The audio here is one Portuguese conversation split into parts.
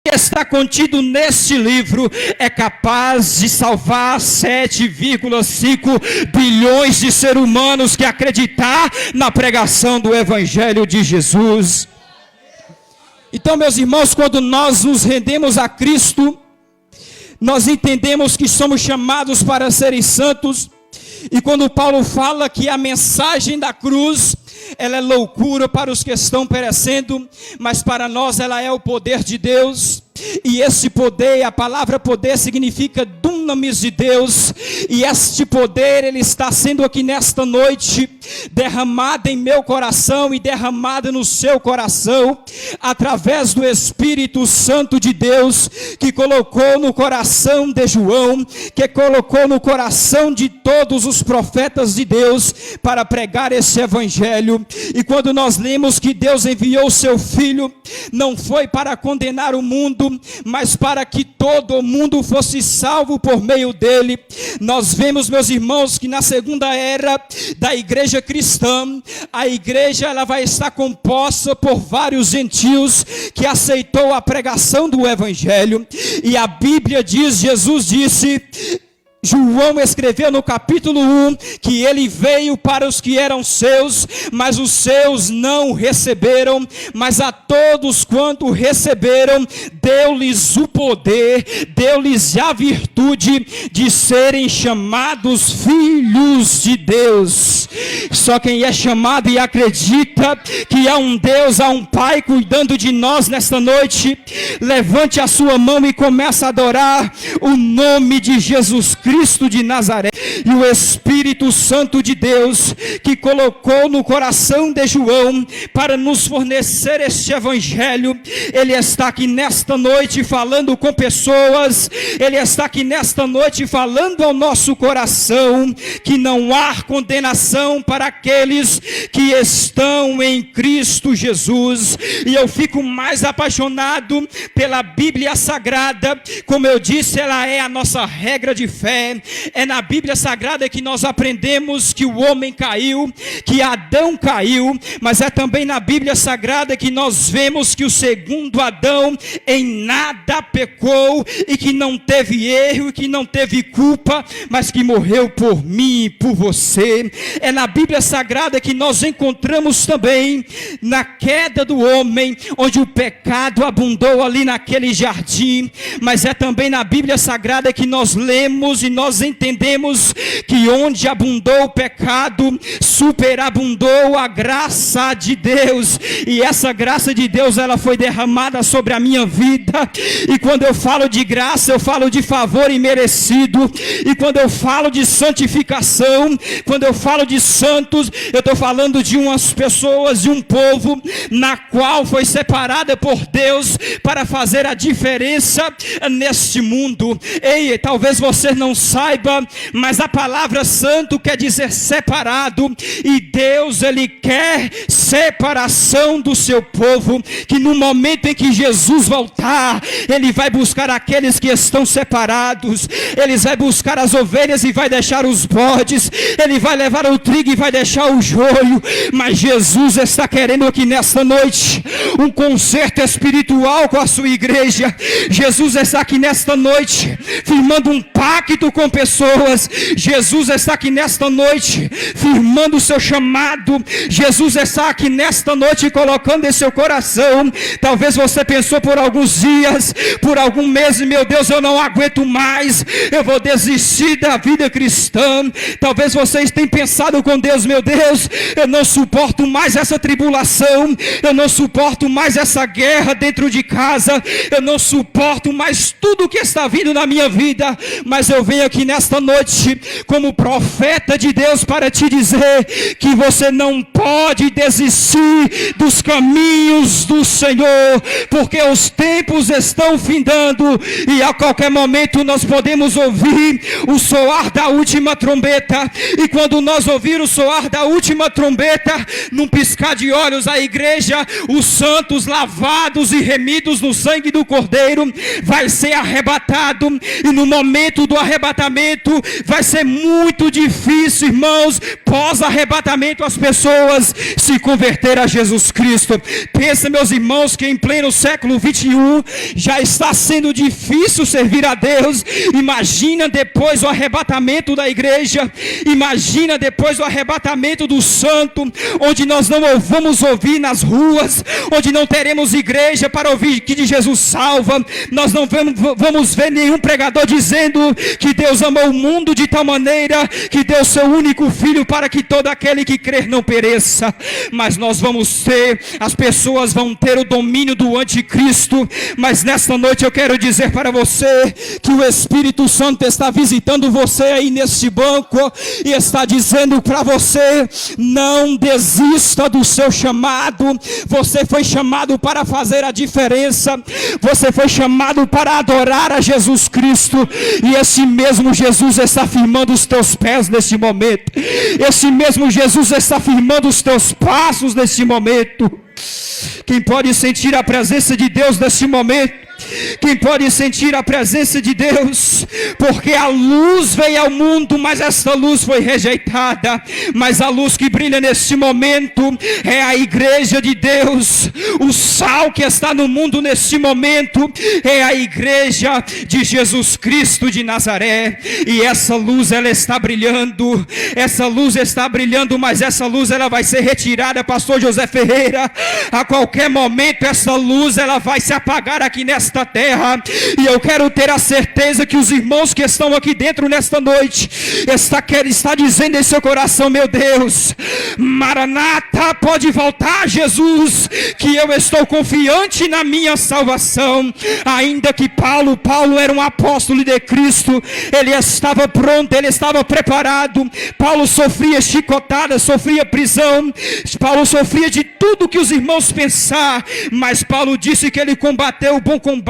que está contido neste livro é capaz de salvar 7,5 bilhões de seres humanos que acreditar na pregação do Evangelho de Jesus. Então, meus irmãos, quando nós nos rendemos a Cristo, nós entendemos que somos chamados para serem santos. E quando Paulo fala que a mensagem da cruz, ela é loucura para os que estão perecendo, mas para nós ela é o poder de Deus. E esse poder, a palavra poder significa dunamis de Deus, e este poder ele está sendo aqui nesta noite derramado em meu coração e derramado no seu coração, através do Espírito Santo de Deus, que colocou no coração de João, que colocou no coração de todos os profetas de Deus, para pregar esse Evangelho. E quando nós lemos que Deus enviou o seu Filho, não foi para condenar o mundo, mas para que todo o mundo fosse salvo por meio dele. Nós vemos, meus irmãos, que na segunda era da igreja cristã, a igreja ela vai estar composta por vários gentios que aceitou a pregação do Evangelho. E a Bíblia diz, Jesus disse, João escreveu no capítulo 1, que ele veio para os que eram seus, mas os seus não o receberam, mas a todos quanto receberam, deu-lhes o poder, deu-lhes a virtude de serem chamados filhos de Deus. Só quem é chamado e acredita que há um Deus, há um Pai cuidando de nós nesta noite, levante a sua mão e comece a adorar o nome de Jesus Cristo de Nazaré. E o Espírito Santo de Deus que colocou no coração de João para nos fornecer este Evangelho, ele está aqui nesta noite falando com pessoas, ele está aqui nesta noite falando ao nosso coração que não há condenação para aqueles que estão em Cristo Jesus. E eu fico mais apaixonado pela Bíblia Sagrada. Como eu disse, ela é a nossa regra de fé. É na Bíblia Sagrada que nós aprendemos que o homem caiu, que Adão caiu, mas é também na Bíblia Sagrada que nós vemos que o segundo Adão em nada pecou, e que não teve erro, e que não teve culpa, mas que morreu por mim e por você. É na Bíblia Sagrada que nós encontramos também na queda do homem, onde o pecado abundou ali naquele jardim, mas é também na Bíblia Sagrada que nós lemos e nós entendemos que onde abundou o pecado, superabundou a graça de Deus. E essa graça de Deus, ela foi derramada sobre a minha vida. E quando eu falo de graça, eu falo de favor imerecido. E quando eu falo de santificação, quando eu falo de santos, eu estou falando de umas pessoas, de um povo na qual foi separada por Deus para fazer a diferença neste mundo. Ei, talvez você não saiba, mas a palavra santo quer dizer separado, e Deus ele quer separação do seu povo, que no momento em que Jesus voltar, ele vai buscar aqueles que estão separados, ele vai buscar as ovelhas e vai deixar os bodes, ele vai levar o trigo e vai deixar o joio. Mas Jesus está querendo aqui nesta noite um concerto espiritual com a sua igreja. Jesus está aqui nesta noite firmando um pacto com pessoas. Jesus está aqui nesta noite firmando o seu chamado. Jesus está aqui nesta noite colocando em seu coração. Talvez você pensou por alguns dias, por algum mês, meu Deus, eu não aguento mais, eu vou desistir da vida cristã. Talvez vocês tenham pensado com Deus, meu Deus, eu não suporto mais essa tribulação, eu não suporto mais essa guerra dentro de casa, eu não suporto mais tudo que está vindo na minha vida. Mas eu venho aqui nesta noite como profeta de Deus para te dizer que você não pode desistir dos caminhos do Senhor, porque os tempos estão findando e a qualquer momento nós podemos ouvir o soar da última trombeta. E quando nós ouvir o soar da última trombeta, num piscar de olhos, a igreja, os santos lavados e remidos no sangue do Cordeiro, vai ser arrebatado. E no momento do arrebatamento, arrebatamento, vai ser muito difícil, irmãos, pós-arrebatamento as pessoas se converter a Jesus Cristo. Pensa, meus irmãos, que em pleno século 21 já está sendo difícil servir a Deus. Imagina depois o arrebatamento da igreja, imagina depois o arrebatamento do santo, onde nós não vamos ouvir nas ruas, onde não teremos igreja para ouvir que de Jesus salva, nós não vamos ver nenhum pregador dizendo que Deus amou o mundo de tal maneira que deu seu único filho para que todo aquele que crer não pereça, mas nós vamos ter, as pessoas vão ter o domínio do anticristo. Mas nesta noite eu quero dizer para você que o Espírito Santo está visitando você aí neste banco e está dizendo para você: não desista do seu chamado. Você foi chamado para fazer a diferença, você foi chamado para adorar a Jesus Cristo, e esse mesmo Jesus está firmando os teus pés neste momento, esse mesmo Jesus está firmando os teus passos neste momento. Quem pode sentir a presença de Deus neste momento? Quem pode sentir a presença de Deus? Porque a luz veio ao mundo, mas esta luz foi rejeitada. Mas a luz que brilha neste momento é a igreja de Deus. O sal que está no mundo neste momento é a igreja de Jesus Cristo de Nazaré. E essa luz, ela está brilhando. Essa luz está brilhando, mas essa luz ela vai ser retirada, pastor José Ferreira. A qualquer momento essa luz ela vai se apagar aqui nesta terra, e eu quero ter a certeza que os irmãos que estão aqui dentro nesta noite está dizendo em seu coração: meu Deus, Maranata, pode voltar Jesus, que eu estou confiante na minha salvação. Ainda que Paulo era um apóstolo de Cristo, ele estava pronto, ele estava preparado. Paulo sofria chicotada, sofria prisão, Paulo sofria de tudo que os irmãos pensar, mas Paulo disse que ele combateu o bom combate,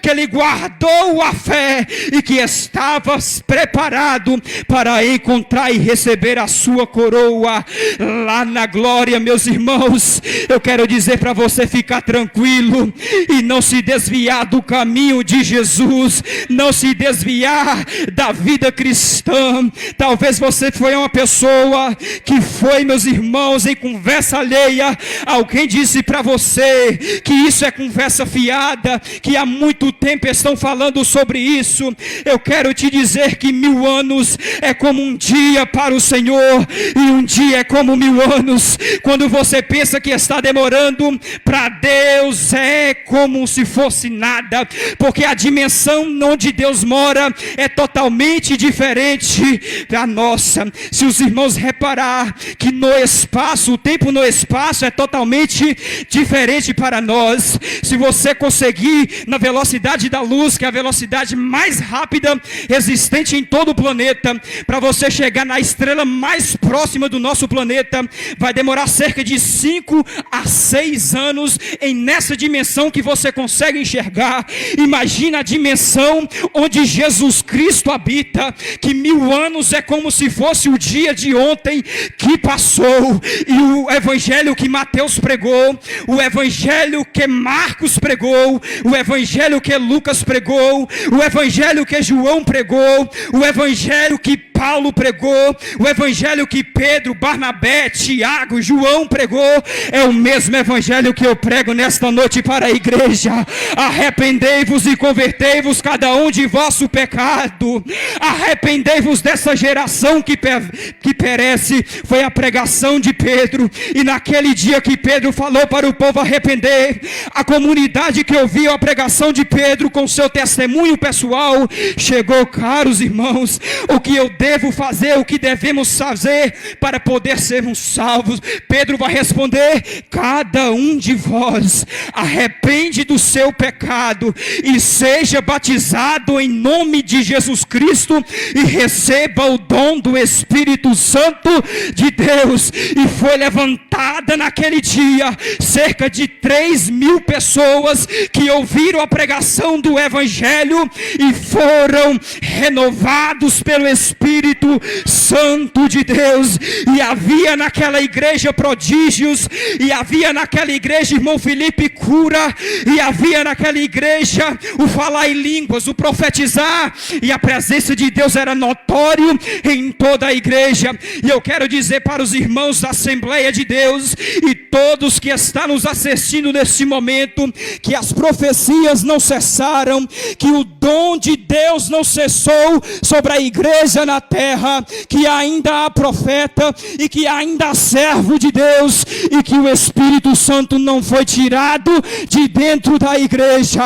que ele guardou a fé e que estava preparado para encontrar e receber a sua coroa lá na glória. Meus irmãos, eu quero dizer para você ficar tranquilo e não se desviar do caminho de Jesus, não se desviar da vida cristã. Talvez você foi uma pessoa que foi, meus irmãos, em conversa alheia, alguém disse para você que isso é conversa fiada, que há muito tempo estão falando sobre isso. Eu quero te dizer que 1000 anos é como um dia para o Senhor, e um dia é como 1000 anos. Quando você pensa que está demorando, para Deus é como se fosse nada, porque a dimensão onde Deus mora é totalmente diferente da nossa. Se os irmãos reparar que no espaço, o tempo no espaço é totalmente diferente para nós. Se você conseguir na velocidade da luz, que é a velocidade mais rápida existente em todo o planeta, para você chegar na estrela mais próxima do nosso planeta, vai demorar cerca de 5 a 6 anos nessa dimensão que você consegue enxergar. Imagina a dimensão onde Jesus Cristo habita, que 1000 anos é como se fosse o dia de ontem que passou. E o evangelho que Mateus pregou, o evangelho que Marcos pregou, o evangelho que Lucas pregou, o evangelho que João pregou, o evangelho que Paulo pregou, o evangelho que Pedro, Barnabé, Tiago, João pregou, é o mesmo evangelho que eu prego nesta noite para a igreja. Arrependei-vos e convertei-vos cada um de vosso pecado. Arrependei-vos dessa geração que perece. Foi a pregação de Pedro, e naquele dia que Pedro falou para o povo arrepender, a comunidade que ouviu a pregação de Pedro com seu testemunho pessoal chegou: caros irmãos, o que eu devo fazer, o que devemos fazer para poder sermos salvos? Pedro vai responder: cada um de vós arrepende do seu pecado e seja batizado em nome de Jesus Cristo e receba o dom do Espírito Santo de Deus. E foi levantada naquele dia cerca de 3.000 pessoas que ouviram a pregação do evangelho e foram renovados pelo Espírito Espírito Santo de Deus. E havia naquela igreja prodígios, e havia naquela igreja, irmão Felipe, cura, e havia naquela igreja o falar em línguas, o profetizar, e a presença de Deus era notório em toda a igreja. E eu quero dizer para os irmãos da Assembleia de Deus e todos que estão nos assistindo neste momento, que as profecias não cessaram, que o dom de Deus não cessou sobre a igreja na terra, que ainda há profeta e que ainda há servo de Deus, e que o Espírito Santo não foi tirado de dentro da igreja.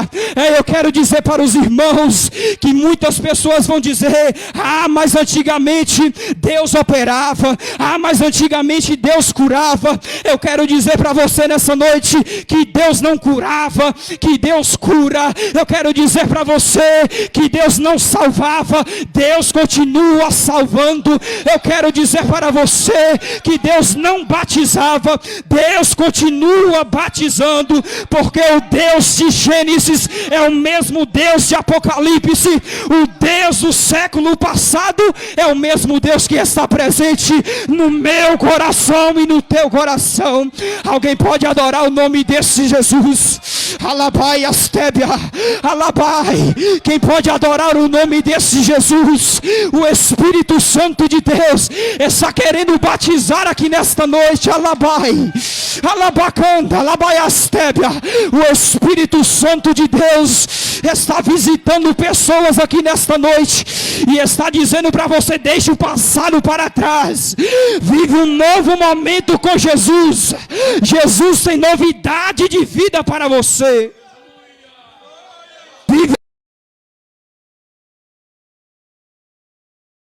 Eu quero dizer para os irmãos que muitas pessoas vão dizer: ah, mas antigamente Deus operava, ah, mas antigamente Deus curava. Eu quero dizer para você nessa noite que Deus não curava, que Deus cura. Eu quero dizer para você que Deus não salvava, Deus continua salvando. Eu quero dizer para você que Deus não batizava, Deus continua batizando, porque o Deus de Gênesis é o mesmo Deus de Apocalipse. O Deus do século passado é o mesmo Deus que está presente no meu coração e no teu coração. Alguém pode adorar o nome desse Jesus? Alabai Astébia, alabai. Quem pode adorar o nome desse Jesus? O Espírito Santo de Deus está querendo batizar aqui nesta noite. Alabai, alabacanda, alabai Astébia. O Espírito Santo de Deus está visitando pessoas aqui nesta noite e está dizendo para você: deixe o passado para trás, vive um novo momento com Jesus. Jesus tem novidade de vida para você.